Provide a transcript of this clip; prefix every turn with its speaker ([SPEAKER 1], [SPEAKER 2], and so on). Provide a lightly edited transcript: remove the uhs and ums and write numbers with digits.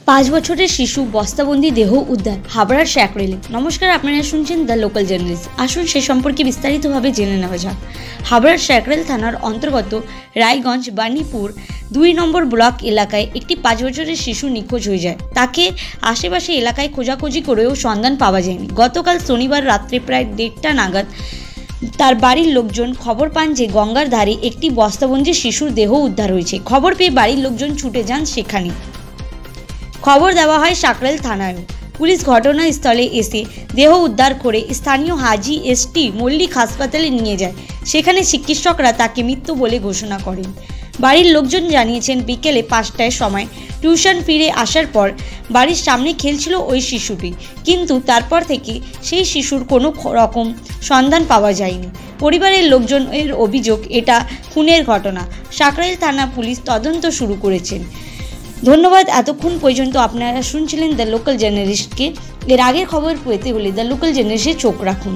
[SPEAKER 1] 5 বছরের শিশু বস্তাবন্দি দেহ উদ্ধার হাবড়ার শ্যাকরেলে। নমস্কার, আপনারা শুনছেন দ্য লোকাল জার্নালিস্ট। আসুন সে সম্পর্কে বিস্তারিতভাবে জেনে নেওয়া যাক। হাবড়ার শ্যাকরেল থানার অন্তর্গত রায়গঞ্জ বাণীপুর 2 নম্বর ব্লক এলাকায় একটি 5 বছরের শিশু নিখোঁজ হয়ে যায়। তাকে আশেপাশে এলাকায় খোঁজাখুঁজি করেও সন্ধান পাওয়া যায়নি। গতকাল শনিবার রাত্রে প্রায় 1:30 নাগাদ তার বাড়ির লোকজন খবর পান যে গঙ্গার ধারে একটি বস্তাবন্দি শিশুর দেহ উদ্ধার হয়েছে। খবর পেয়ে বাড়ির লোকজন ছুটে যান সেখানে। খবর দেওয়া হয় শ্যাকরেল থানায়ও। পুলিশ ঘটনাস্থলে এসে দেহ উদ্ধার করে স্থানীয় হাজি এসটি মল্লিক হাসপাতালে নিয়ে যায়। সেখানে চিকিৎসকরা তাকে মৃত বলে ঘোষণা করেন। বাড়ির লোকজন জানিয়েছেন, বিকেলে 5টার সময় টিউশন ফিরে আসার পর বাড়ির সামনে খেলছিল ওই শিশুটি, কিন্তু তারপর থেকে সেই শিশুর কোনো রকম সন্ধান পাওয়া যায়নি। পরিবারের লোকজনের অভিযোগ এটা খুনের ঘটনা। শ্যাকরেল থানা পুলিশ তদন্ত শুরু করেছেন। ধন্যবাদ। এতক্ষণ পর্যন্ত আপনারা শুনছিলেন দ্য লোকাল জার্নালিস্টকে। এর আগের খবর পেতে হলে দ্য লোকাল জার্নালিস্টে চোখ রাখুন।